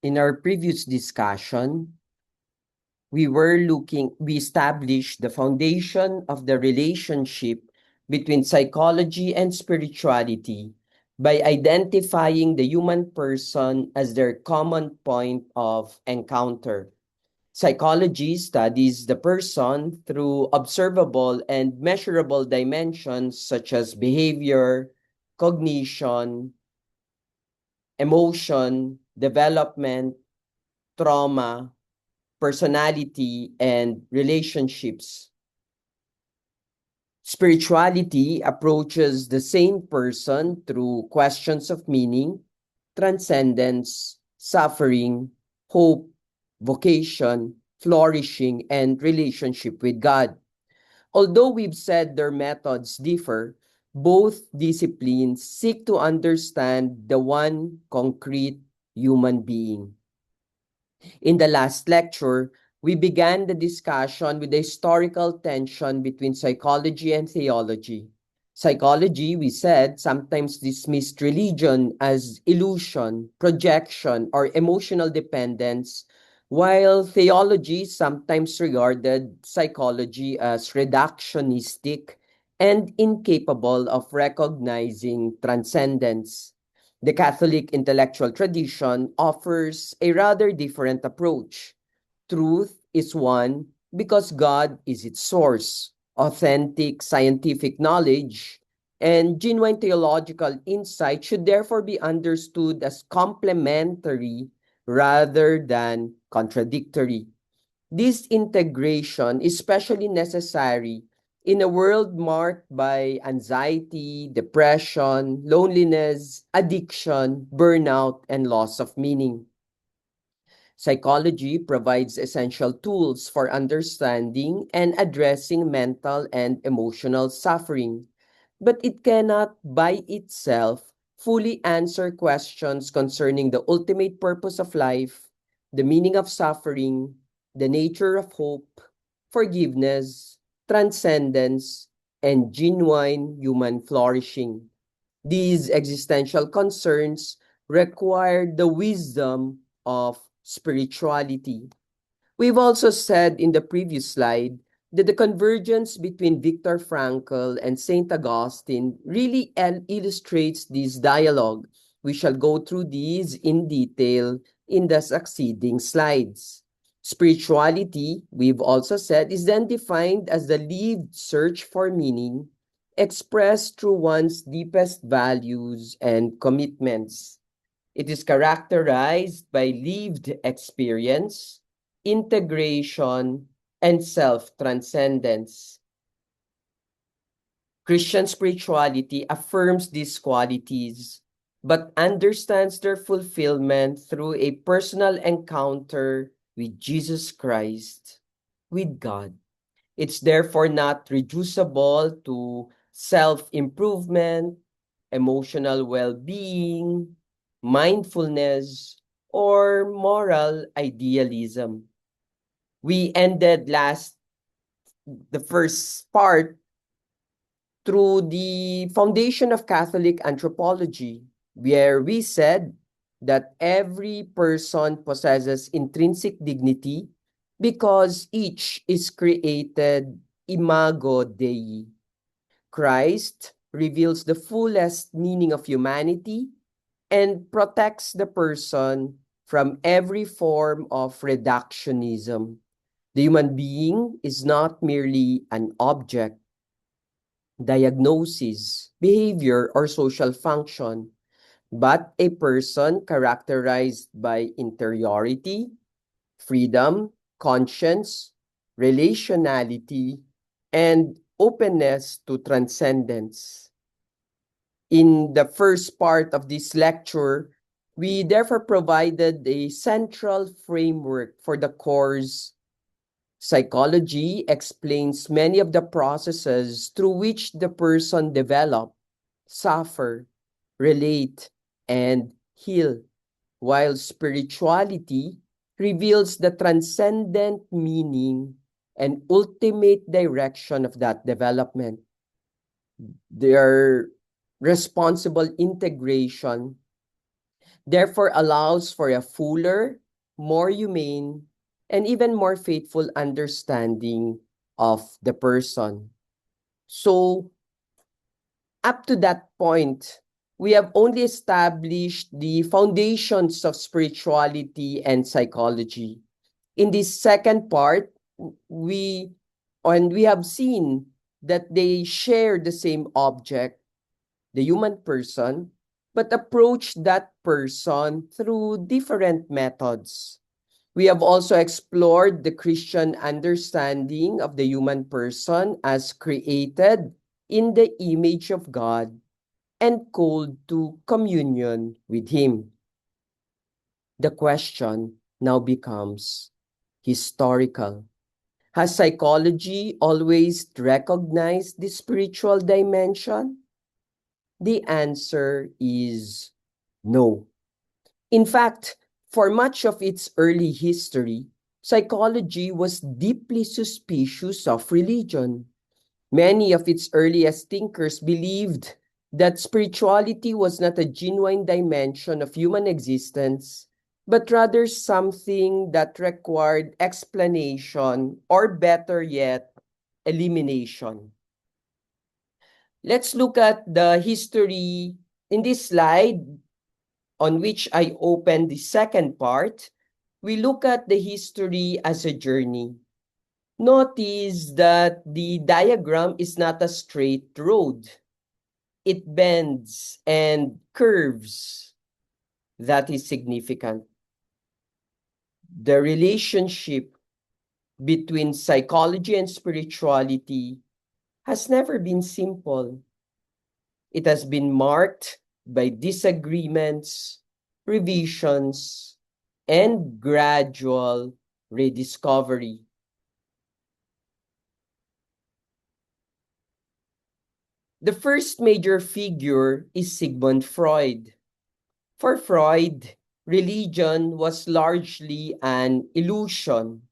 In our previous discussion, we established the foundation of the relationship between psychology and spirituality by identifying the human person as their common point of encounter. Psychology studies the person through observable and measurable dimensions such as behavior, cognition, emotion, development, trauma, personality, and relationships. Spirituality approaches the same person through questions of meaning, transcendence, suffering, hope, vocation, flourishing, and relationship with God. Although we've said their methods differ, both disciplines seek to understand the one concrete human being. In the last lecture, we began the discussion with the historical tension between psychology and theology. Psychology, we said, sometimes dismissed religion as illusion, projection, or emotional dependence, while theology sometimes regarded psychology as reductionistic and incapable of recognizing transcendence. The Catholic intellectual tradition offers a rather different approach. Truth is one because God is its source. Authentic scientific knowledge and genuine theological insight should therefore be understood as complementary rather than contradictory. This integration is especially necessary in a world marked by anxiety, depression, loneliness, addiction, burnout, and loss of meaning. Psychology provides essential tools for understanding and addressing mental and emotional suffering, but it cannot by itself fully answer questions concerning the ultimate purpose of life, the meaning of suffering, the nature of hope, forgiveness, transcendence, and genuine human flourishing. These existential concerns require the wisdom of spirituality. We've also said in the previous slide that the convergence between Viktor Frankl and St. Augustine really illustrates this dialogue. We shall go through these in detail in the succeeding slides. Spirituality, we've also said, is then defined as the lived search for meaning expressed through one's deepest values and commitments. It is characterized by lived experience, integration, and self-transcendence. Christian spirituality affirms these qualities, but understands their fulfillment through a personal encounter with Jesus Christ, with God. It's therefore not reducible to self-improvement, emotional well-being, mindfulness, or moral idealism. We ended the first part through the foundation of Catholic anthropology, where we said that every person possesses intrinsic dignity because each is created imago Dei. Christ reveals the fullest meaning of humanity and protects the person from every form of reductionism. The human being is not merely an object, diagnosis, behavior, or social function, but a person characterized by interiority, freedom, conscience, relationality, and openness to transcendence. In the first part of this lecture, we therefore provided a central framework for the course. Psychology explains many of the processes through which the person develop, suffer, relate, and heal, while spirituality reveals the transcendent meaning and ultimate direction of that development. Their responsible integration therefore allows for a fuller, more humane, and even more faithful understanding of the person. So, up to that point, we have only established the foundations of spirituality and psychology. In this second part, we we have seen that they share the same object, the human person, but approach that person through different methods. We have also explored the Christian understanding of the human person as created in the image of God and called to communion with Him. The question now becomes historical. Has psychology always recognized the spiritual dimension? The answer is no. In fact, for much of its early history, psychology was deeply suspicious of religion. Many of its earliest thinkers believed that spirituality was not a genuine dimension of human existence, but rather something that required explanation or, better yet, elimination. Let's look at the history in this slide on which I open the second part. We look at the history as a journey. Notice that the diagram is not a straight road. It bends and curves. That is significant. The relationship between psychology and spirituality has never been simple. It has been marked by disagreements, revisions, and gradual rediscovery. The first major figure is Sigmund Freud. For Freud, religion was largely an illusion.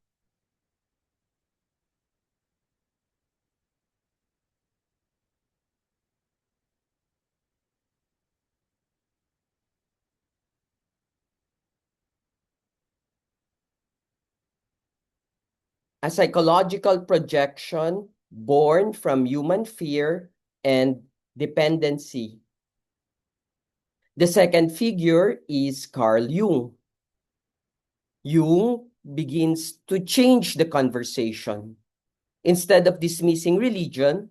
A psychological projection born from human fear and dependency. The second figure is Carl Jung. Jung begins to change the conversation. Instead of dismissing religion,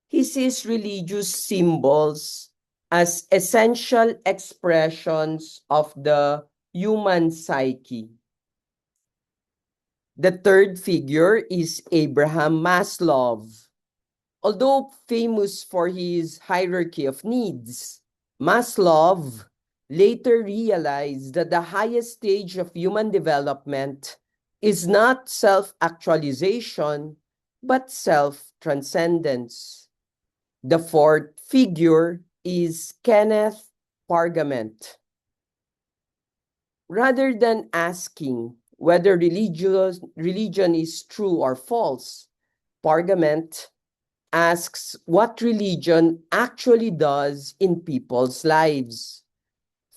he sees religious symbols as essential expressions of the human psyche. The third figure is Abraham Maslow. Although famous for his hierarchy of needs, Maslow later realized that the highest stage of human development is not self-actualization, but self-transcendence. The fourth figure is Kenneth Pargament. Rather than asking whether religion is true or false, Pargament asks what religion actually does in people's lives.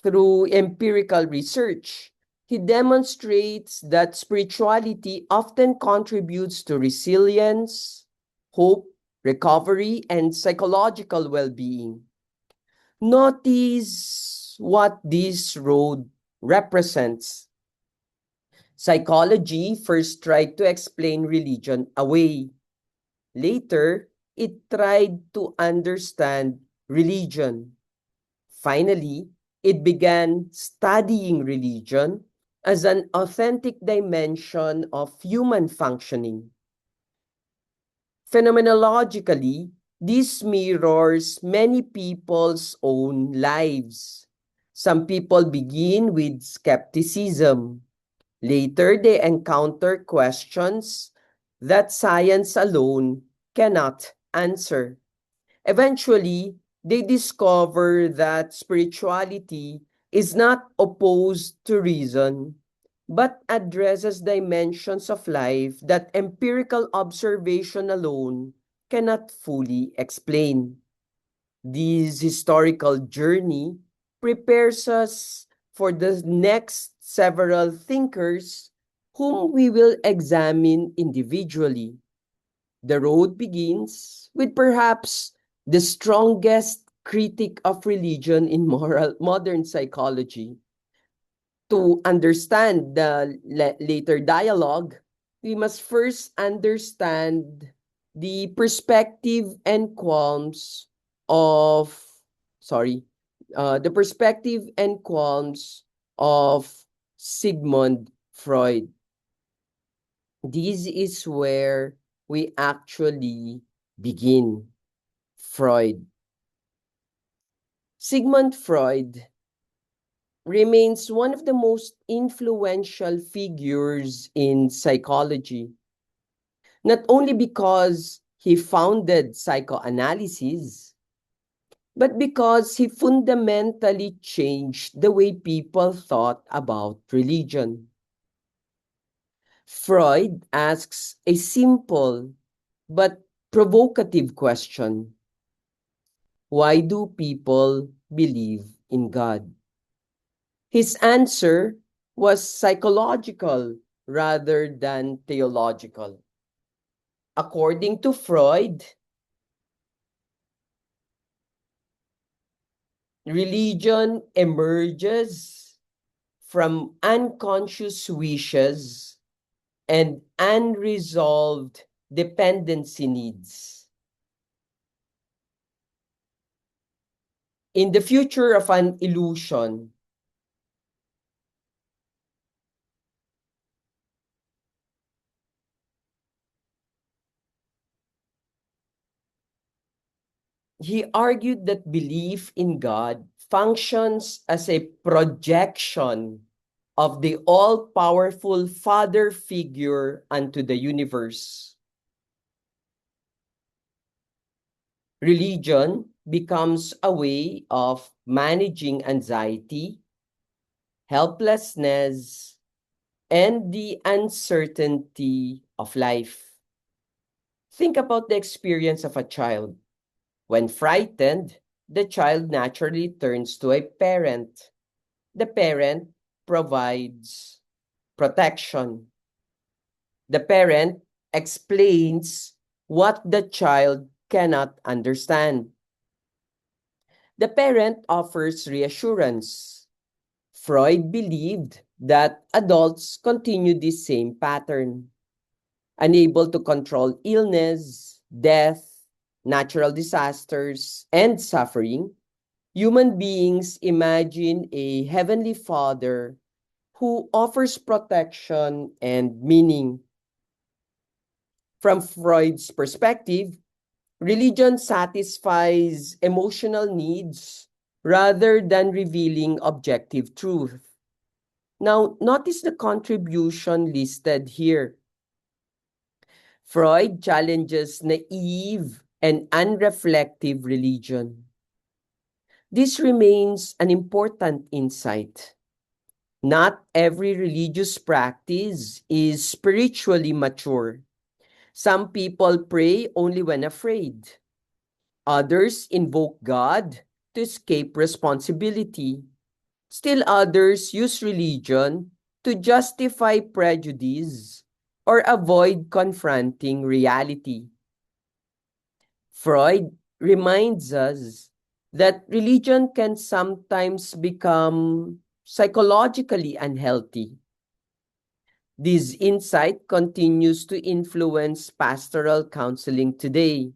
Through empirical research, he demonstrates that spirituality often contributes to resilience, hope, recovery, and psychological well-being. Notice what this road represents. Psychology first tried to explain religion away. Later, it tried to understand religion. Finally, it began studying religion as an authentic dimension of human functioning. Phenomenologically, this mirrors many people's own lives. Some people begin with skepticism. Later, they encounter questions that science alone cannot answer. Eventually, they discover that spirituality is not opposed to reason, but addresses dimensions of life that empirical observation alone cannot fully explain. This historical journey prepares us for the next several thinkers whom we will examine individually. The road begins with perhaps the strongest critic of religion in modern psychology. To understand the later dialogue, we must first understand the perspective and qualms of, sorry, the perspective and qualms of Sigmund Freud. This is where we actually begin. Freud. Sigmund Freud remains one of the most influential figures in psychology, not only because he founded psychoanalysis, but because he fundamentally changed the way people thought about religion. Freud asks a simple but provocative question. Why do people believe in God? His answer was psychological rather than theological. According to Freud, religion emerges from unconscious wishes and unresolved dependency needs. In the future of an illusion, he argued that belief in God functions as a projection of the all-powerful Father figure unto the universe. Religion becomes a way of managing anxiety, helplessness, and the uncertainty of life. Think about the experience of a child. When frightened, the child naturally turns to a parent. The parent provides protection. The parent explains what the child cannot understand. The parent offers reassurance. Freud believed that adults continue this same pattern. Unable to control illness, death, natural disasters, and suffering, human beings imagine a heavenly Father who offers protection and meaning. From Freud's perspective, religion satisfies emotional needs rather than revealing objective truth. Now, notice the contribution listed here. Freud challenges naive and unreflective religion. This remains an important insight. Not every religious practice is spiritually mature. Some people pray only when afraid. Others invoke God to escape responsibility. Still others use religion to justify prejudice or avoid confronting reality. Freud reminds us that religion can sometimes become psychologically unhealthy. This insight continues to influence pastoral counseling today.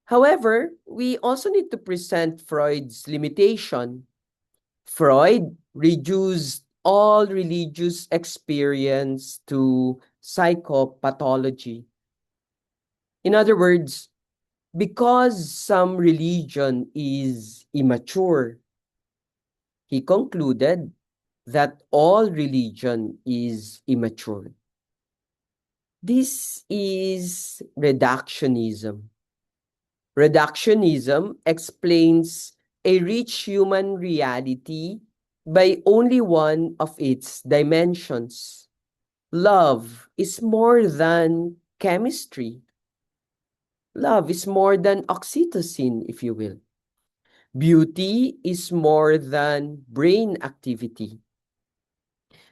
However, we also need to present Freud's limitation. Freud reduced all religious experience to psychopathology. In other words, because some religion is immature, he concluded that all religion is immature. This is reductionism. Reductionism explains a rich human reality by only one of its dimensions. Love is more than chemistry. Love is more than oxytocin, if you will. Beauty is more than brain activity.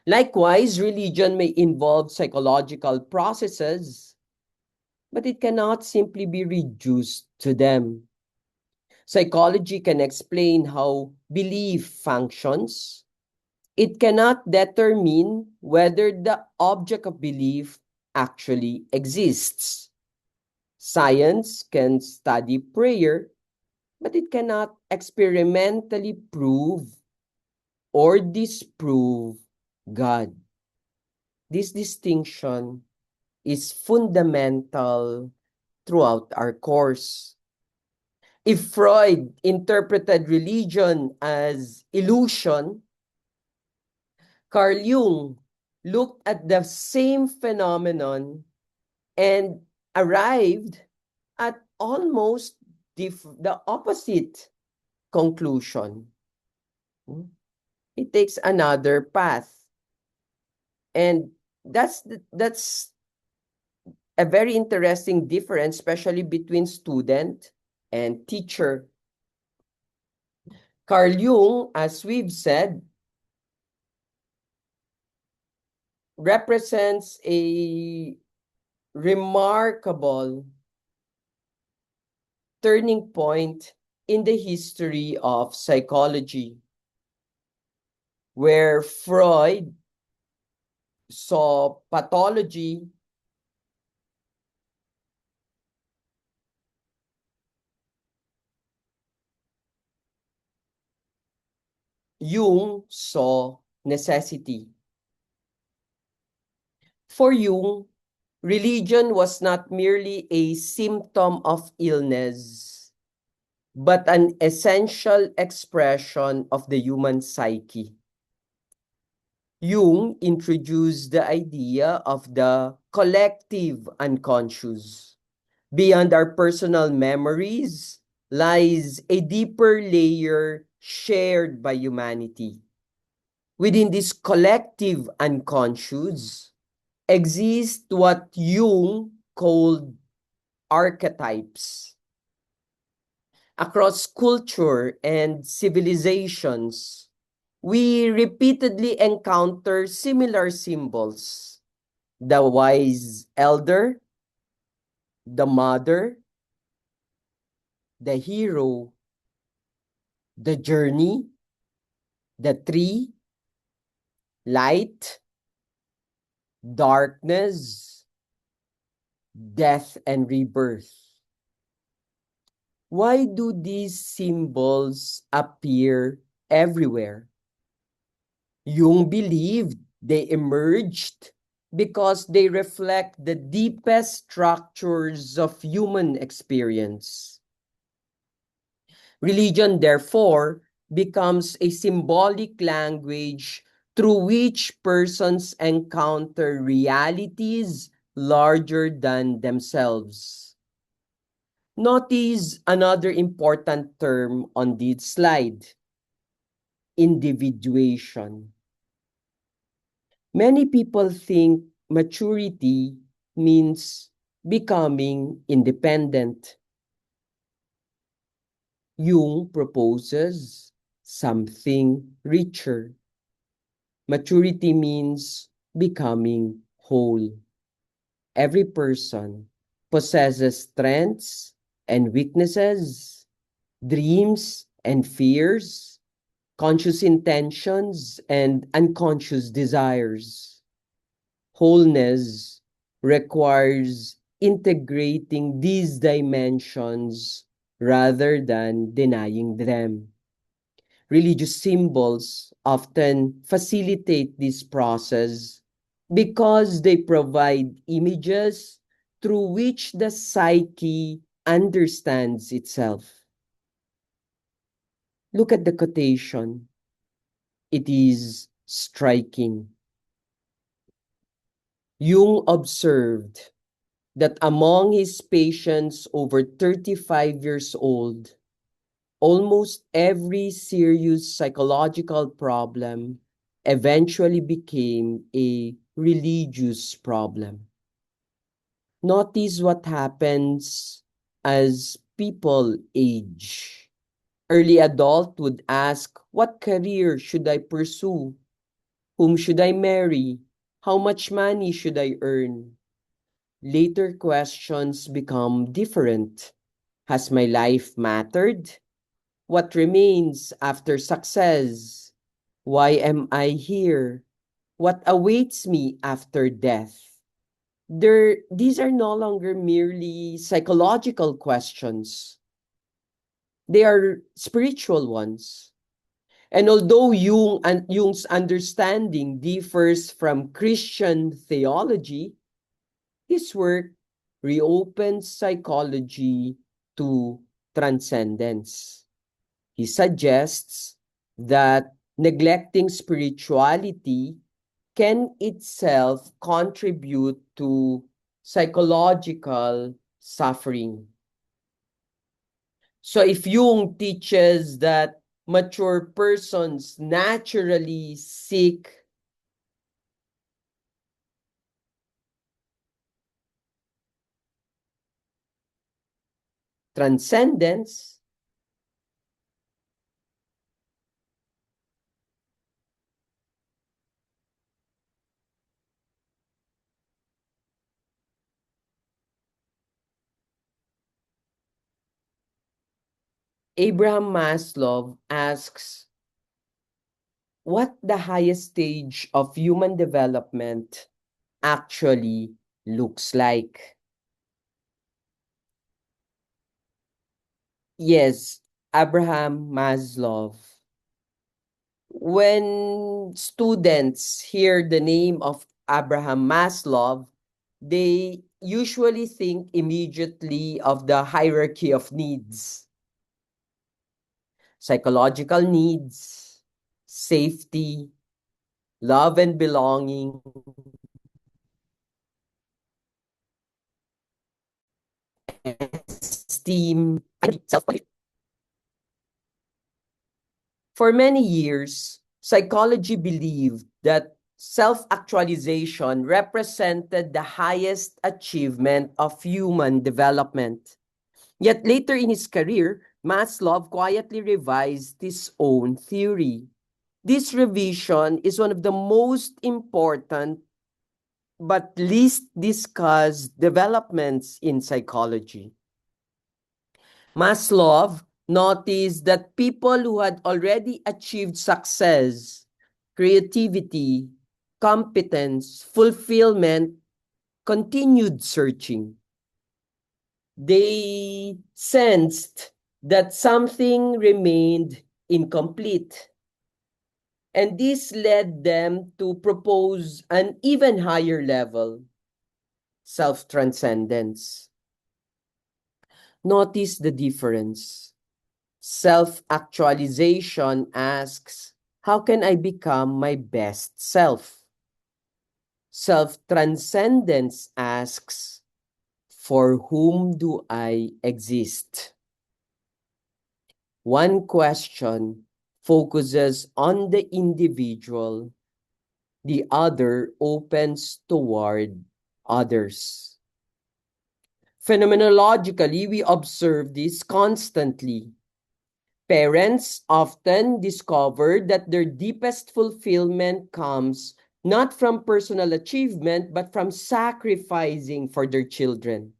Likewise, religion may involve psychological processes, but it cannot simply be reduced to them. Psychology can explain how belief functions. It cannot determine whether the object of belief actually exists. Science can study prayer, but it cannot experimentally prove or disprove God. This distinction is fundamental throughout our course. If Freud interpreted religion as illusion, Carl Jung looked at the same phenomenon and arrived at almost the opposite conclusion. It takes another path. And that's a very interesting difference, especially between student and teacher. Carl Jung, as we've said, represents a remarkable turning point in the history of psychology, where Freud saw pathology Jung saw necessity. For Jung, religion was not merely a symptom of illness, but an essential expression of the human psyche. Jung introduced the idea of the collective unconscious. Beyond our personal memories lies a deeper layer shared by humanity. Within this collective unconscious exist what Jung called archetypes. Across culture and civilizations, we repeatedly encounter similar symbols. The wise elder, the mother, the hero, the journey, the tree, light, darkness, death, and rebirth. Why do these symbols appear everywhere? Jung believed they emerged because they reflect the deepest structures of human experience. Religion, therefore, becomes a symbolic language through which persons encounter realities larger than themselves. Notice another important term on this slide: individuation. Many people think maturity means becoming independent. Jung proposes something richer. Maturity means becoming whole. Every person possesses strengths and weaknesses, dreams and fears, conscious intentions and unconscious desires. Wholeness requires integrating these dimensions rather than denying them. Religious symbols often facilitate this process because they provide images through which the psyche understands itself. Look at the quotation. It is striking. Jung observed that among his patients over 35 years old, almost every serious psychological problem eventually became a religious problem. Notice what happens as people age. Early adult would ask, what career should I pursue? Whom should I marry? How much money should I earn? Later questions become different. Has my life mattered? What remains after success? Why am I here? What awaits me after death? These are no longer merely psychological questions. They are spiritual ones. And although Jung's understanding differs from Christian theology, his work reopens psychology to transcendence. He suggests that neglecting spirituality can itself contribute to psychological suffering. So if Jung teaches that mature persons naturally seek transcendence, Abraham Maslow asks what the highest stage of human development actually looks like. Yes, Abraham Maslow. When students hear the name of Abraham Maslow, they usually think immediately of the hierarchy of needs: psychological needs, safety, love and belonging, esteem, and self. For many years, psychology believed that self-actualization represented the highest achievement of human development. Yet later in his career, Maslow quietly revised his own theory. This revision is one of the most important but least discussed developments in psychology. Maslow noticed that people who had already achieved success, creativity, competence, fulfillment continued searching. They sensed that something remained incomplete. And this led them to propose an even higher level: self transcendence. Notice the difference. Self actualization asks, how can I become my best self? Self transcendence asks, for whom do I exist? One question focuses on the individual, the other opens toward others. Phenomenologically, we observe this constantly. Parents often discover that their deepest fulfillment comes not from personal achievement, but from sacrificing for their children.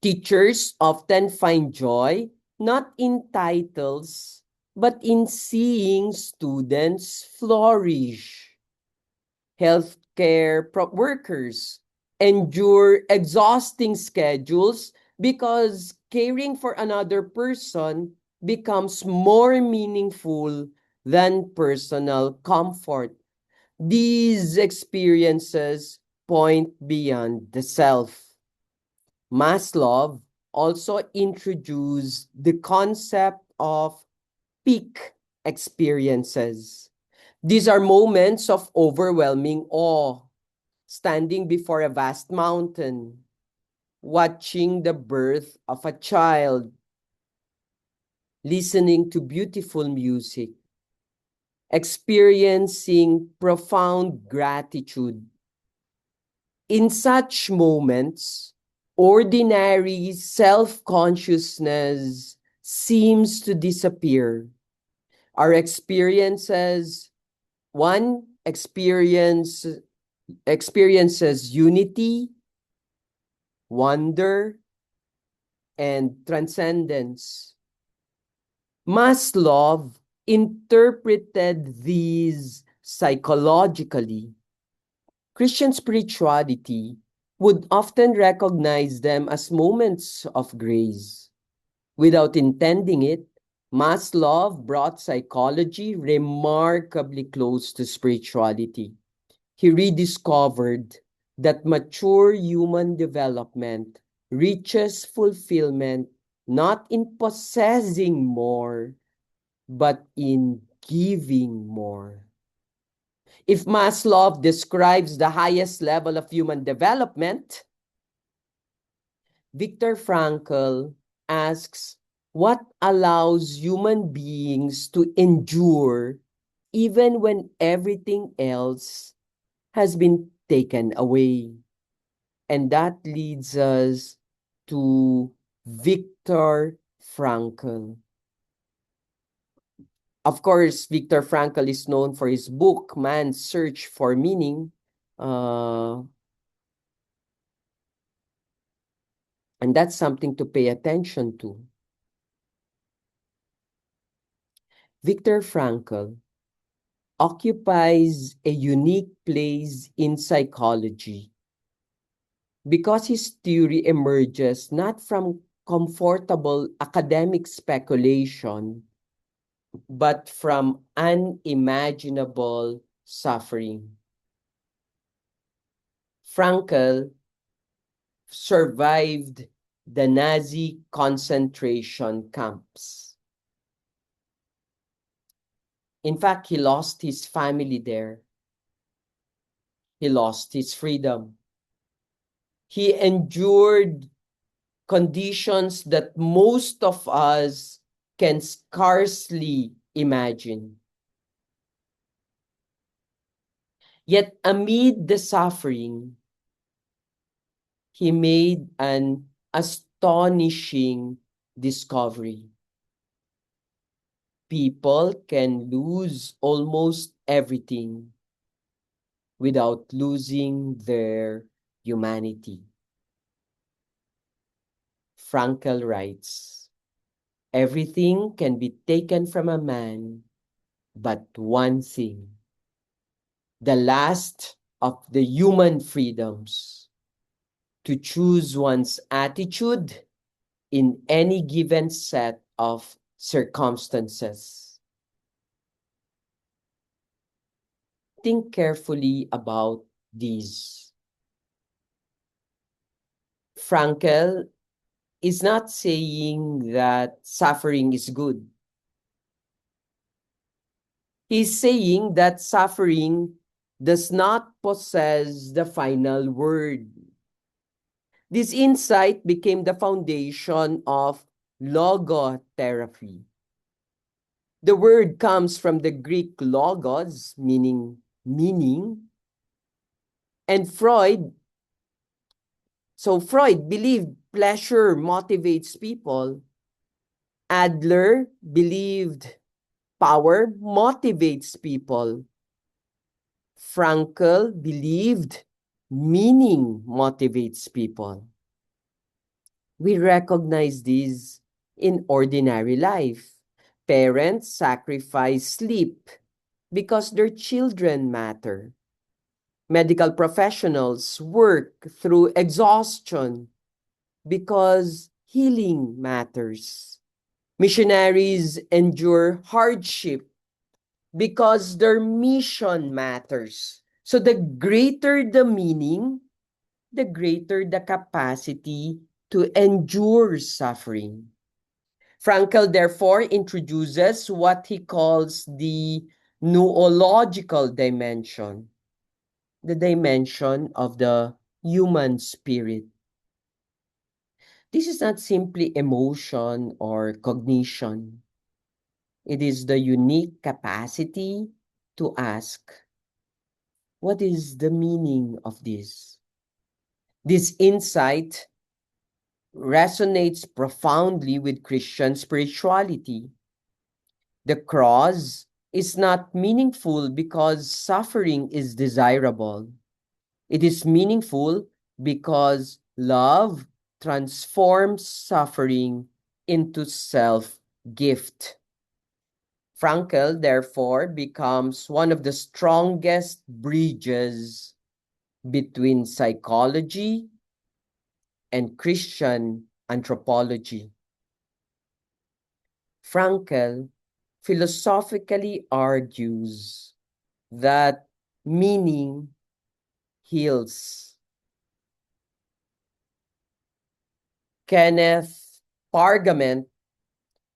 Teachers often find joy not in titles, but in seeing students flourish. Healthcare workers endure exhausting schedules because caring for another person becomes more meaningful than personal comfort. These experiences point beyond the self. Maslow also introduced the concept of peak experiences. These are moments of overwhelming awe, standing before a vast mountain, watching the birth of a child, listening to beautiful music, experiencing profound gratitude. In such moments, ordinary self-consciousness seems to disappear. Our experiences, one experiences unity, wonder, and transcendence. Maslow interpreted these psychologically. Christian spirituality would often recognize them as moments of grace. Without intending it, Maslow brought psychology remarkably close to spirituality. He rediscovered that mature human development reaches fulfillment not in possessing more, but in giving more. If Maslow describes the highest level of human development, Viktor Frankl asks what allows human beings to endure even when everything else has been taken away. And that leads us to Viktor Frankl. Of course, Viktor Frankl is known for his book, Man's Search for Meaning. And that's something to pay attention to. Viktor Frankl occupies a unique place in psychology because his theory emerges not from comfortable academic speculation, but from unimaginable suffering. Frankl survived the Nazi concentration camps. In fact, he lost his family there. He lost his freedom. He endured conditions that most of us can scarcely imagine. Yet amid the suffering, he made an astonishing discovery. People can lose almost everything without losing their humanity. Frankl writes, everything can be taken from a man, but one thing, the last of the human freedoms, to choose one's attitude in any given set of circumstances. Think carefully about these. Frankl is not saying that suffering is good. He's saying that suffering does not possess the final word. This insight became the foundation of logotherapy. The word comes from the Greek logos, meaning meaning, and Freud. So Freud believed pleasure motivates people. Adler believed power motivates people. Frankl believed meaning motivates people. We recognize this in ordinary life. Parents sacrifice sleep because their children matter. Medical professionals work through exhaustion because healing matters. Missionaries endure hardship because their mission matters. So the greater the meaning, the greater the capacity to endure suffering. Frankl therefore introduces what he calls the noological dimension, the dimension of the human spirit. This is not simply emotion or cognition. It is the unique capacity to ask, what is the meaning of this? This insight resonates profoundly with Christian spirituality. The cross is not meaningful because suffering is desirable. It is meaningful because love transforms suffering into self-gift. Frankel, therefore, becomes one of the strongest bridges between psychology and Christian anthropology. Frankel philosophically argues that meaning heals. Kenneth Pargament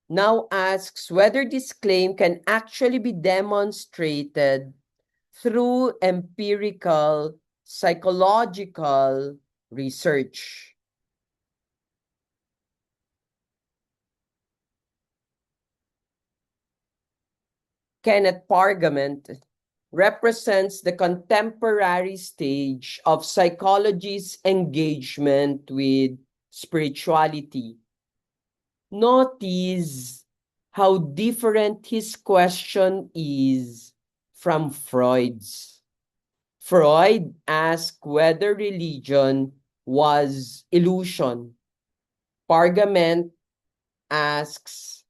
now asks whether this claim can actually be demonstrated through empirical psychological research. Kenneth Pargament represents the contemporary stage of psychology's engagement with spirituality. Notice how different his question is from Freud's. Freud asked whether religion was illusion. Pargament asks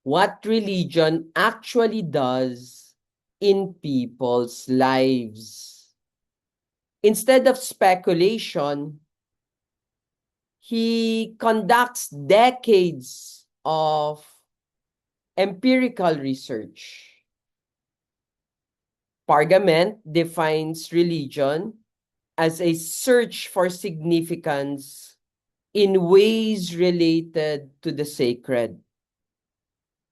what religion actually does in people's lives. Instead of speculation, he conducts decades of empirical research. Pargament defines religion as a search for significance in ways related to the sacred.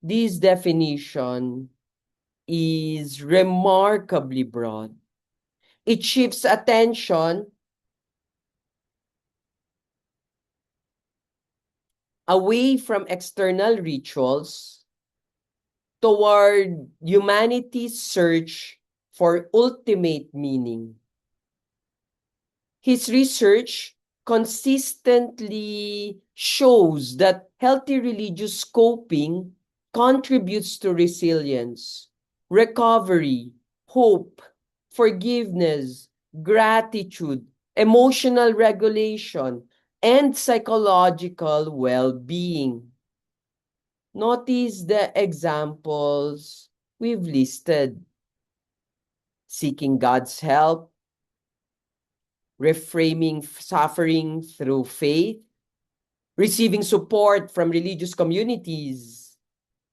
This definition is remarkably broad. It shifts attention away from external rituals toward humanity's search for ultimate meaning. His research consistently shows that healthy religious coping contributes to resilience, recovery, hope, forgiveness, gratitude, emotional regulation, and psychological well-being. Notice the examples we've listed. Seeking God's help, reframing suffering through faith, receiving support from religious communities,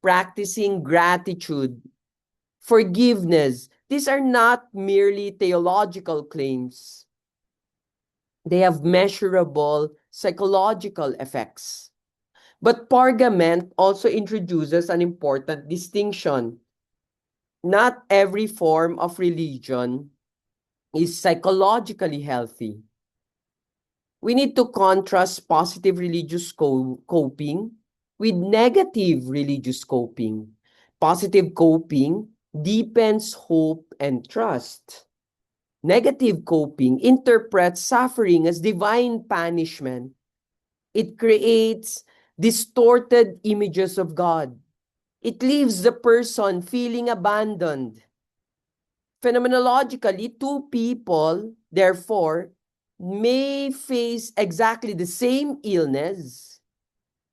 practicing gratitude, forgiveness. These are not merely theological claims. They have measurable psychological effects. But Pargament also introduces an important distinction. Not every form of religion is psychologically healthy. We need to contrast positive religious coping with negative religious coping. Positive coping deepens hope and trust. Negative coping interprets suffering as divine punishment. It creates distorted images of God. It leaves the person feeling abandoned. Phenomenologically, two people, therefore, may face exactly the same illness,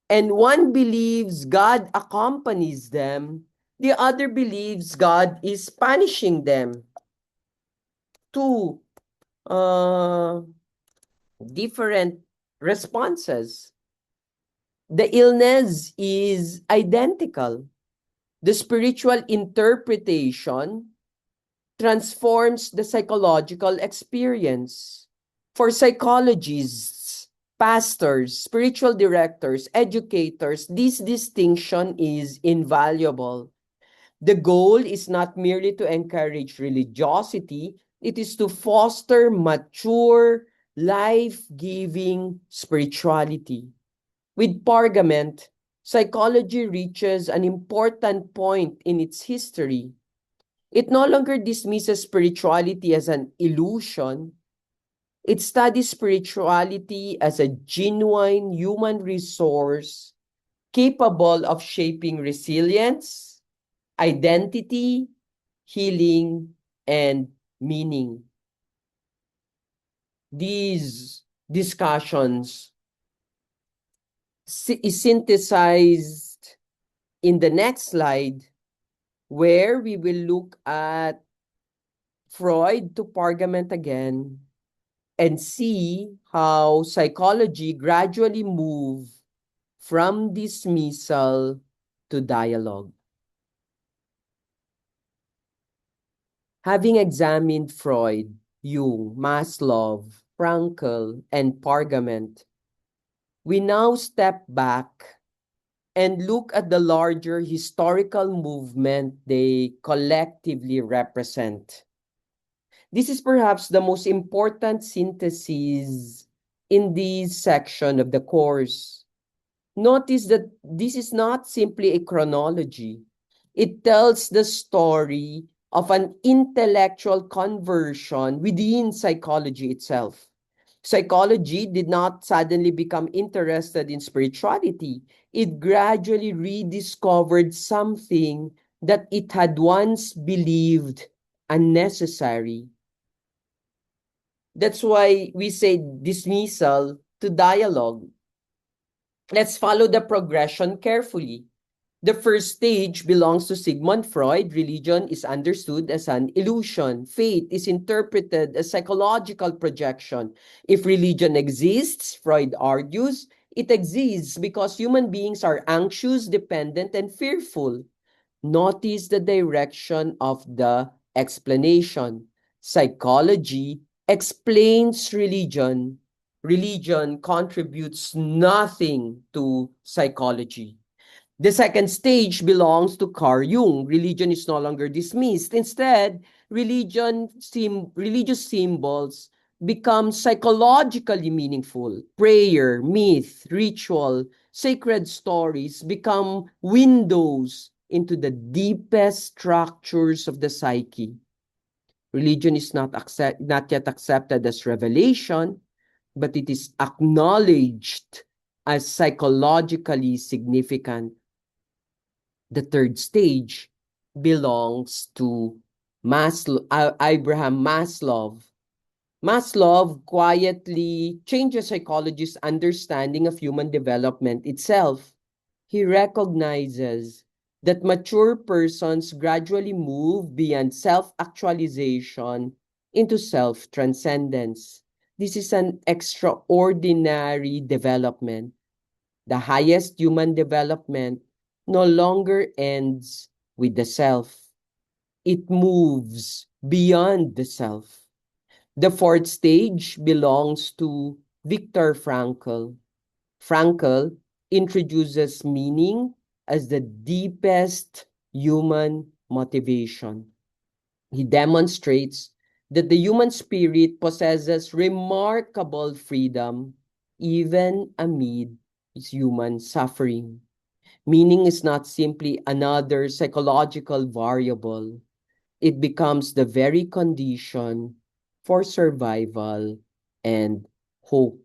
and one believes God accompanies them, the other believes God is punishing them. Two different responses. The illness is identical. The spiritual interpretation transforms the psychological experience. For psychologists, pastors, spiritual directors, educators, this distinction is invaluable. The goal is not merely to encourage religiosity, it is to foster mature, life-giving spirituality. With Pargament, psychology reaches an important point in its history. It no longer dismisses spirituality as an illusion. It studies spirituality as a genuine human resource capable of shaping resilience, identity, healing, and meaning. These discussions is synthesized in the next slide, where we will look at Freud to Pargament again and see how psychology gradually moved from dismissal to dialogue. Having examined Freud, Jung, Maslow, Frankl, and Pargament, we now step back and look at the larger historical movement they collectively represent. This is perhaps the most important synthesis in this section of the course. Notice that this is not simply a chronology. It tells the story of an intellectual conversion within psychology itself. Psychology did not suddenly become interested in spirituality. It gradually rediscovered something that it had once believed unnecessary. That's why we say dismissal to dialogue. Let's follow the progression carefully. The first stage belongs to Sigmund Freud. Religion is understood as an illusion. Faith is interpreted as psychological projection. If religion exists, Freud argues, it exists because human beings are anxious, dependent, and fearful. Notice the direction of the explanation. Psychology explains religion. Religion contributes nothing to psychology. The second stage belongs to Carl Jung. Religion is no longer dismissed. Instead, religious symbols become psychologically meaningful. Prayer, myth, ritual, sacred stories become windows into the deepest structures of the psyche. Religion is not yet accepted as revelation, but it is acknowledged as psychologically significant. The third stage belongs to Abraham Maslow. Maslow quietly changes psychology's understanding of human development itself. He recognizes that mature persons gradually move beyond self-actualization into self-transcendence. This is an extraordinary development. The highest human development no longer ends with the self. It moves beyond the self. The fourth stage belongs to Viktor Frankl. Frankl introduces meaning as the deepest human motivation. He demonstrates that the human spirit possesses remarkable freedom even amid human suffering. Meaning is not simply another psychological variable. It becomes the very condition for survival and hope.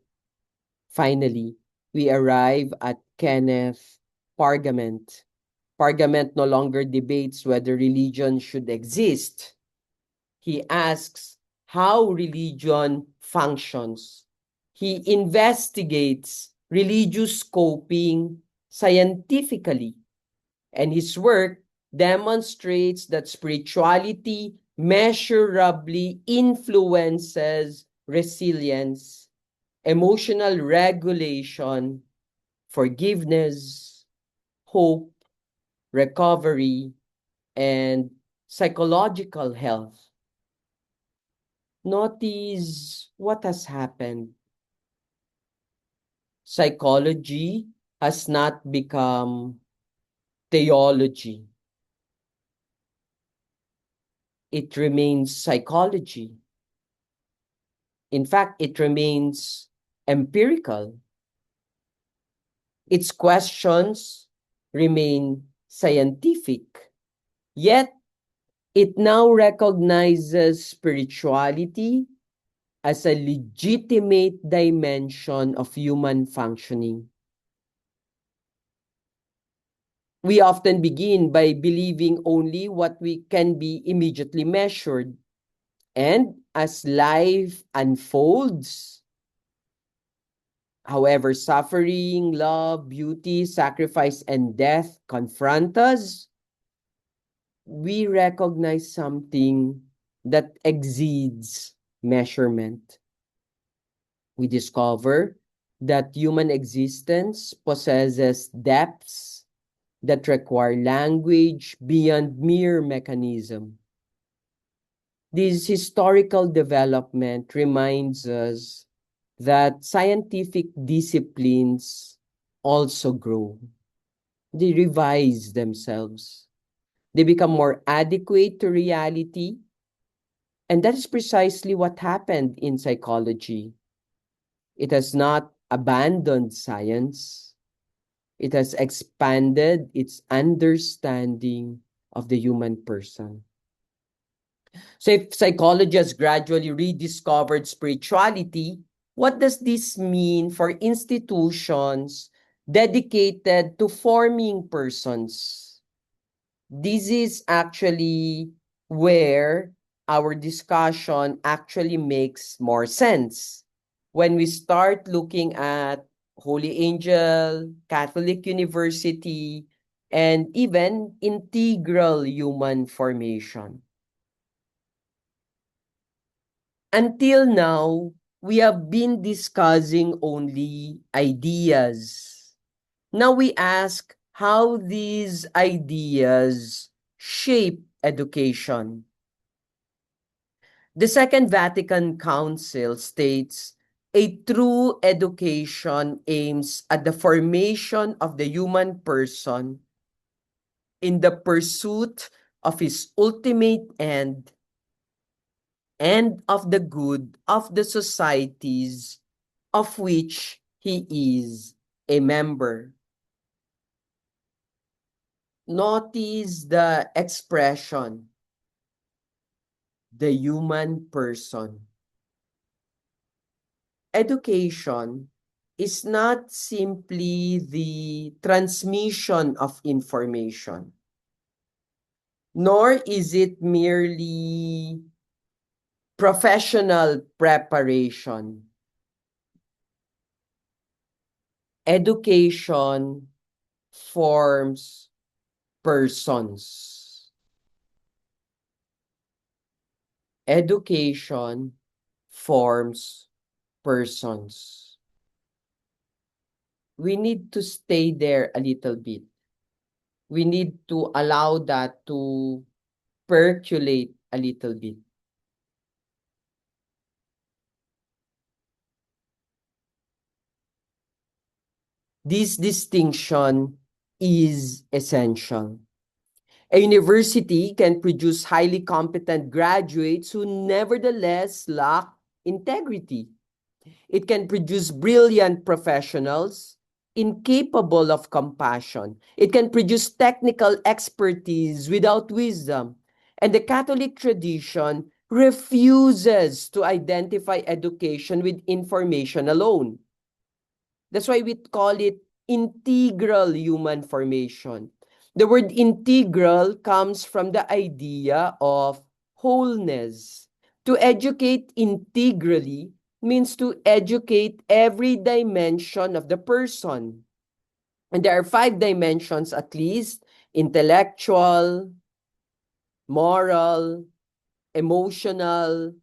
Finally, we arrive at Kenneth Pargament. Pargament no longer debates whether religion should exist. He asks how religion functions. He investigates religious coping scientifically, and his work demonstrates that spirituality measurably influences resilience, emotional regulation, forgiveness, hope, recovery, and psychological health. Notice what has happened. Psychology has not become theology. It remains psychology. In fact, it remains empirical. Its questions remain scientific. Yet, it now recognizes spirituality as a legitimate dimension of human functioning. We often begin by believing only what we can be immediately measured. And as life unfolds, however, suffering, love, beauty, sacrifice, and death confront us, we recognize something that exceeds measurement. We discover that human existence possesses depths that require language beyond mere mechanism. This historical development reminds us that scientific disciplines also grow. They revise themselves. They become more adequate to reality. And that is precisely what happened in psychology. It has not abandoned science. It has expanded its understanding of the human person. So if psychology has gradually rediscovered spirituality, what does this mean for institutions dedicated to forming persons? This is actually where our discussion actually makes more sense. When we start looking at Holy Angel, Catholic University, and even integral human formation. Until now, we have been discussing only ideas. Now we ask how these ideas shape education. The Second Vatican Council states a true education aims at the formation of the human person in the pursuit of his ultimate end and of the good of the societies of which he is a member. Notice the expression, the human person. Education is not simply the transmission of information, nor is it merely professional preparation. Education forms persons. Education forms persons. We need to stay there a little bit. We need to allow that to percolate a little bit. This distinction is essential. A university can produce highly competent graduates who nevertheless lack integrity. It can produce brilliant professionals incapable of compassion. It can produce technical expertise without wisdom. And the Catholic tradition refuses to identify education with information alone. That's why we call it integral human formation. The word integral comes from the idea of wholeness. To educate integrally means to educate every dimension of the person. And there are 5 dimensions at least: intellectual, moral, emotional,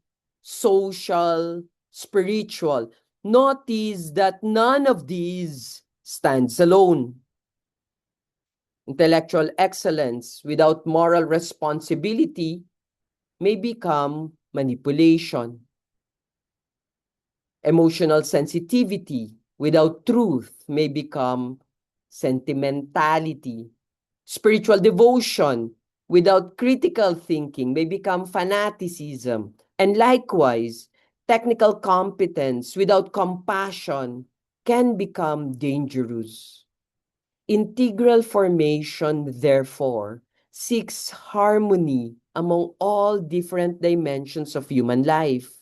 social, spiritual. Notice that none of these stands alone. Intellectual excellence without moral responsibility may become manipulation. Emotional sensitivity without truth may become sentimentality. Spiritual devotion without critical thinking may become fanaticism. And likewise, technical competence without compassion can become dangerous. Integral formation, therefore, seeks harmony among all different dimensions of human life.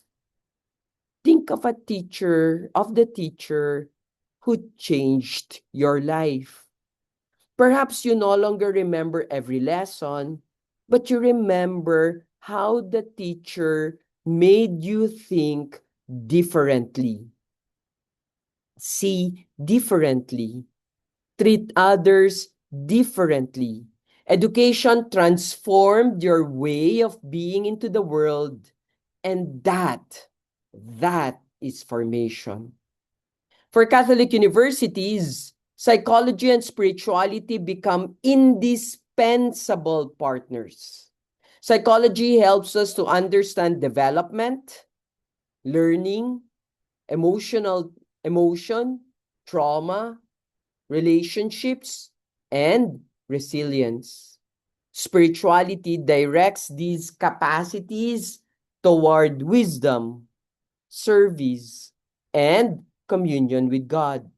think of the teacher who changed your life. Perhaps you no longer remember every lesson, but you remember how the teacher made you think differently, see differently, treat others differently. Education transformed your way of being into the world, and that is formation. For Catholic universities, psychology and spirituality become indispensable partners. Psychology helps us to understand development, learning, emotion, trauma, relationships, and resilience. Spirituality directs these capacities toward wisdom, service, and communion with God.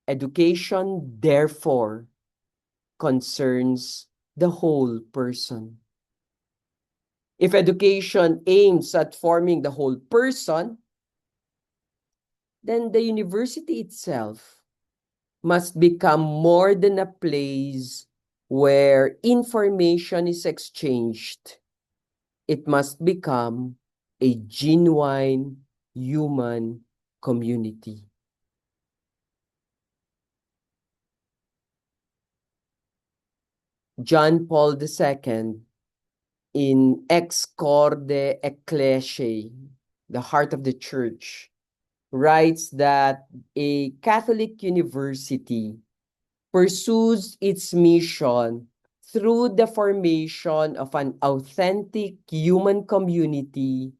Education, therefore, concerns the whole person. If education aims at forming the whole person, then the university itself must become more than a place where information is exchanged. It must become a genuine human community. John Paul II, in Ex Corde Ecclesiae, the heart of the church, writes that a Catholic university pursues its mission through the formation of an authentic human community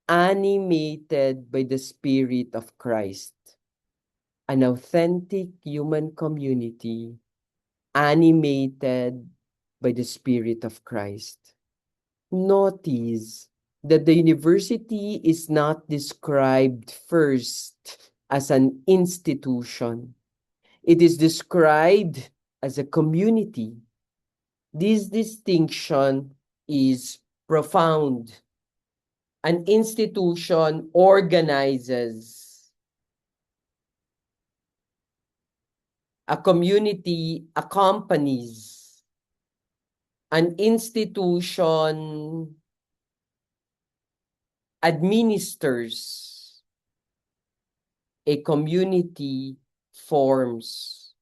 animated by the Spirit of Christ. An authentic human community animated by the Spirit of Christ. Notice that the university is not described first as an institution. It is described as a community. This distinction is profound. An institution organizes. A community accompanies. An institution administers. A community forms.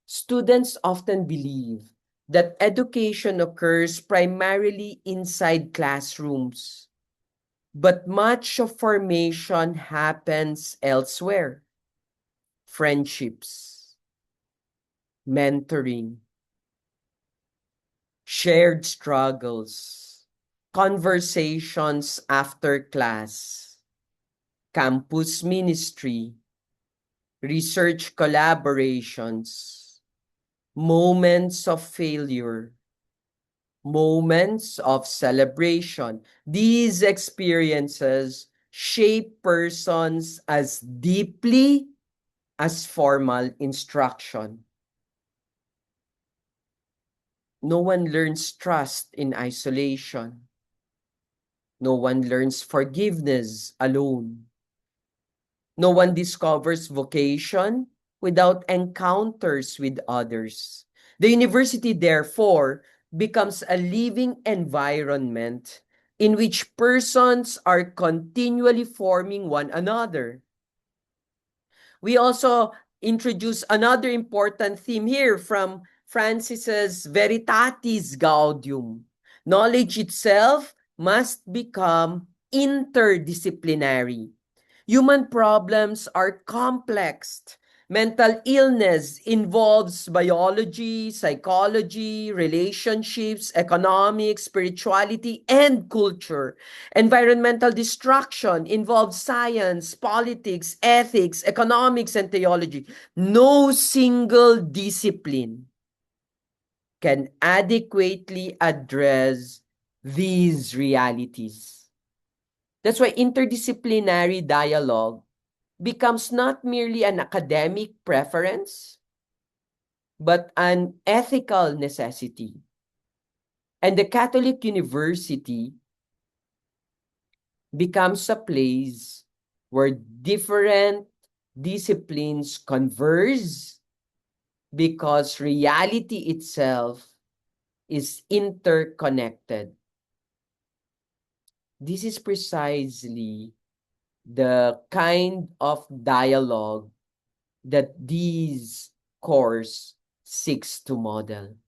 Students often believe that education occurs primarily inside classrooms, but much of formation happens elsewhere. Friendships, mentoring, shared struggles, conversations after class, campus ministry, research collaborations, moments of failure, moments of celebration. These experiences shape persons as deeply as formal instruction. No one learns trust in isolation. No one learns forgiveness alone. No one discovers vocation without encounters with others. The university, therefore, becomes a living environment in which persons are continually forming one another. We also introduce another important theme here from Francis's Veritatis Gaudium. Knowledge itself must become interdisciplinary. Human problems are complex. Mental illness involves biology, psychology, relationships, economics, spirituality, and culture. Environmental destruction involves science, politics, ethics, economics, and theology. No single discipline can adequately address these realities. That's why interdisciplinary dialogue becomes not merely an academic preference, but an ethical necessity. And the Catholic University becomes a place where different disciplines converge because reality itself is interconnected. This is precisely the kind of dialogue that these course seeks to model.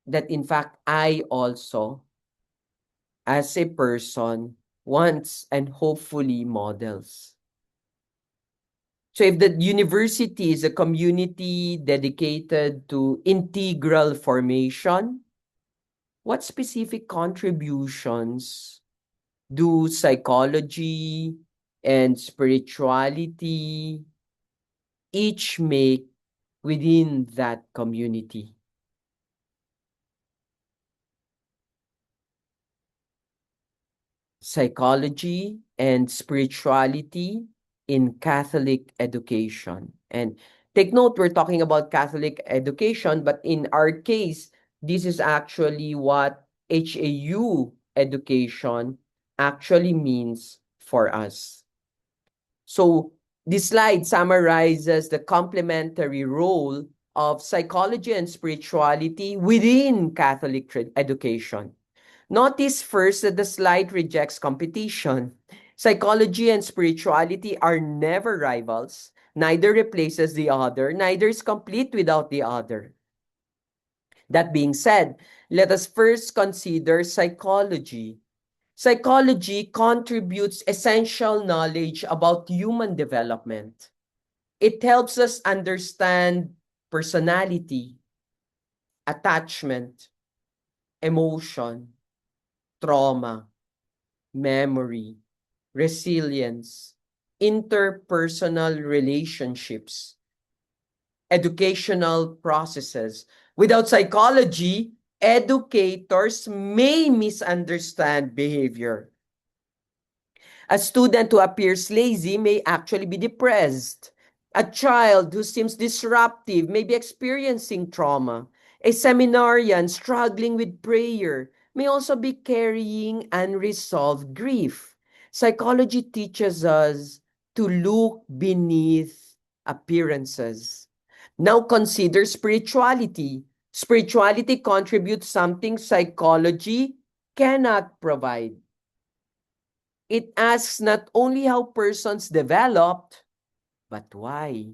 That in fact, I also, as a person, wants and hopefully models. So if the university is a community dedicated to integral formation, what specific contributions do psychology and spirituality each make within that community? Psychology and spirituality in Catholic education. And take note, we're talking about Catholic education, but in our case, this is actually what HAU education actually means for us. So this slide summarizes the complementary role of psychology and spirituality within Catholic education. Notice first that the slide rejects competition. Psychology and spirituality are never rivals. Neither replaces the other, neither is complete without the other. That being said, let us first consider psychology. Psychology contributes essential knowledge about human development. It helps us understand personality, attachment, emotion, trauma, memory, resilience, interpersonal relationships, educational processes. Without psychology, educators may misunderstand behavior. A student who appears lazy may actually be depressed. A child who seems disruptive may be experiencing trauma. A seminarian struggling with prayer may also be carrying unresolved grief. Psychology teaches us to look beneath appearances. Now consider spirituality. Spirituality contributes something psychology cannot provide. It asks not only how persons developed, but why.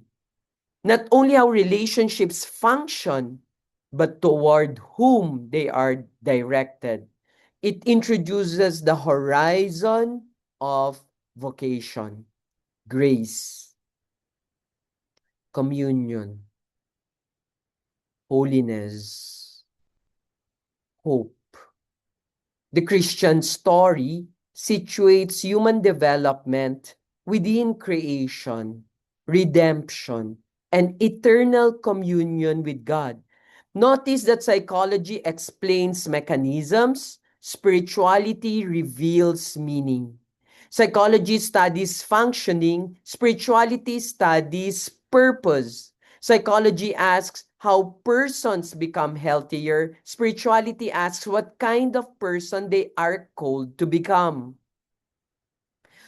Not only how relationships function, but toward whom they are directed. It introduces the horizon of vocation, grace, communion, holiness, hope. The Christian story situates human development within creation, redemption, and eternal communion with God. Notice that psychology explains mechanisms, spirituality reveals meaning. Psychology studies functioning, spirituality studies purpose. Psychology asks how persons become healthier. Spirituality asks what kind of person they are called to become.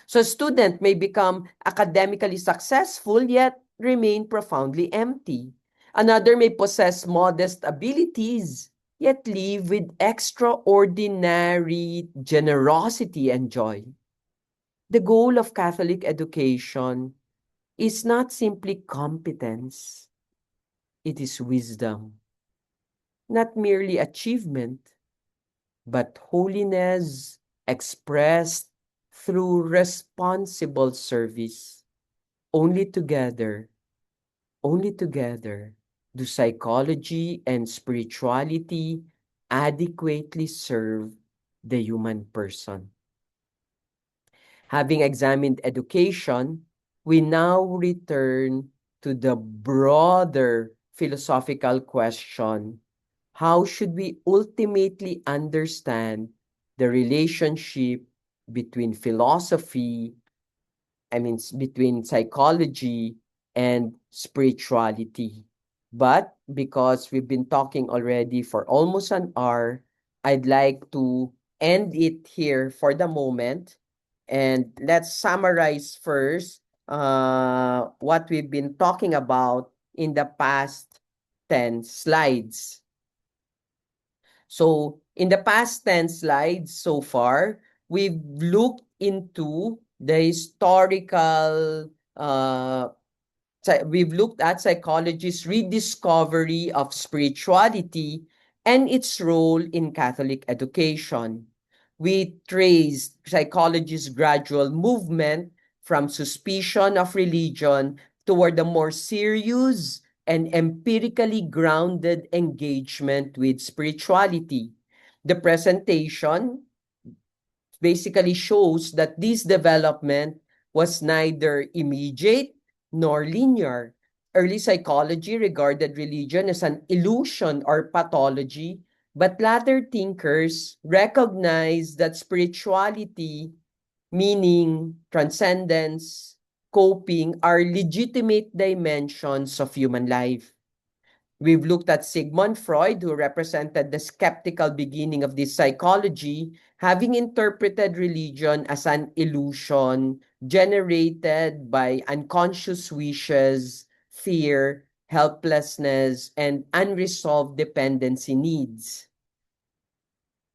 So a student may become academically successful yet remain profoundly empty. Another may possess modest abilities yet live with extraordinary generosity and joy. The goal of Catholic education is not simply competence, it is wisdom. Not merely achievement, but holiness expressed through responsible service. Only together, only together do psychology and spirituality adequately serve the human person. Having examined education, we now return to the broader philosophical question: how should we ultimately understand the relationship between philosophy, between psychology and spirituality? But because we've been talking already for almost an hour, I'd like to end it here for the moment. And let's summarize first what we've been talking about in the past 10 slides. So in the past 10 slides so far, we've looked into the historical, we've looked at psychology's rediscovery of spirituality and its role in Catholic education. We traced psychology's gradual movement from suspicion of religion toward a more serious and empirically grounded engagement with spirituality. The presentation basically shows that this development was neither immediate nor linear. Early psychology regarded religion as an illusion or pathology, but latter thinkers recognized that spirituality, meaning, transcendence, coping, are legitimate dimensions of human life. We've looked at Sigmund Freud, who represented the skeptical beginning of this psychology, having interpreted religion as an illusion generated by unconscious wishes, fear, helplessness, and unresolved dependency needs.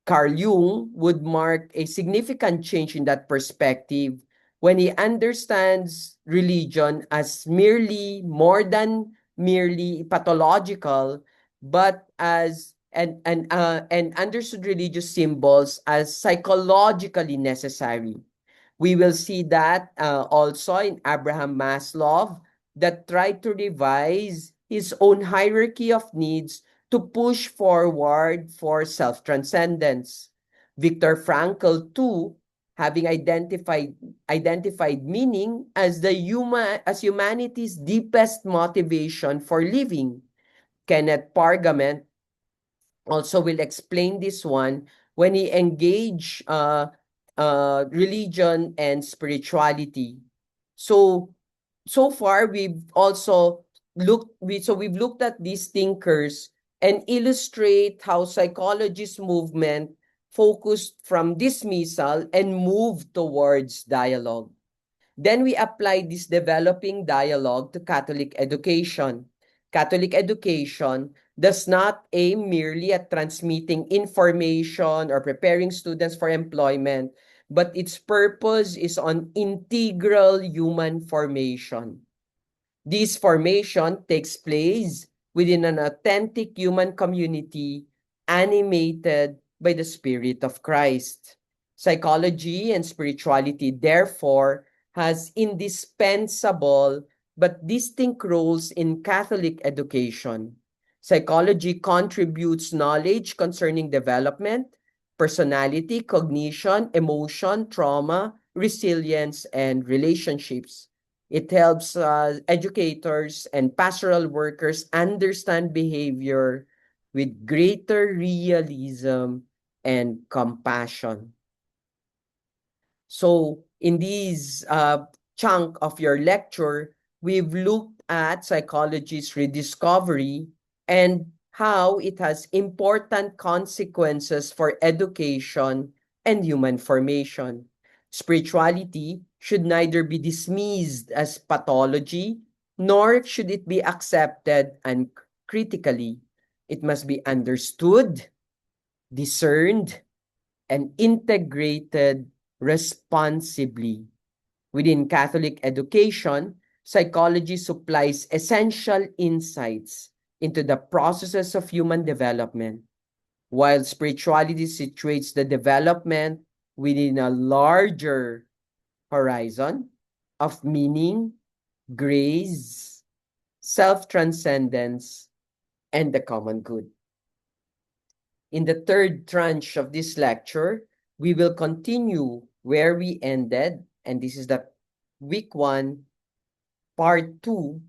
Carl Jung would mark a significant change in that perspective when he understands religion as merely more than merely pathological, but as and understood religious symbols as psychologically necessary. We will see that also in Abraham Maslow, that tried to revise his own hierarchy of needs to push forward for self-transcendence. Viktor Frankl, too, having identified meaning as humanity's deepest motivation for living. Kenneth Pargament also will explain this one when he engage religion and spirituality. So so far we've also we've looked at these thinkers and illustrate how psychologist movement focused from dismissal and moved towards dialogue. Then we apply this developing dialogue to Catholic education. Catholic education does not aim merely at transmitting information or preparing students for employment, but its purpose is on integral human formation. This formation takes place within an authentic human community animated by the Spirit of Christ. Psychology and spirituality, therefore, has indispensable but distinct roles in Catholic education. Psychology contributes knowledge concerning development, personality, cognition, emotion, trauma, resilience, and relationships. It helps educators and pastoral workers understand behavior with greater realism and compassion. So in this chunk of your lecture, we've looked at psychology's rediscovery and how it has important consequences for education and human formation. Spirituality should neither be dismissed as pathology, nor should it be accepted uncritically. It must be understood, discerned, and integrated responsibly. Within Catholic education, psychology supplies essential insights into the processes of human development, while spirituality situates the development within a larger horizon of meaning, grace, self-transcendence, and the common good. In the third tranche of this lecture, we will continue where we ended, and this is the week 1, part 2,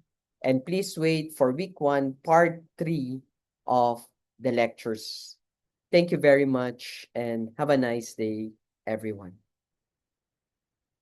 and please wait for week 1, part 3 of the lectures. Thank you very much and have a nice day, everyone.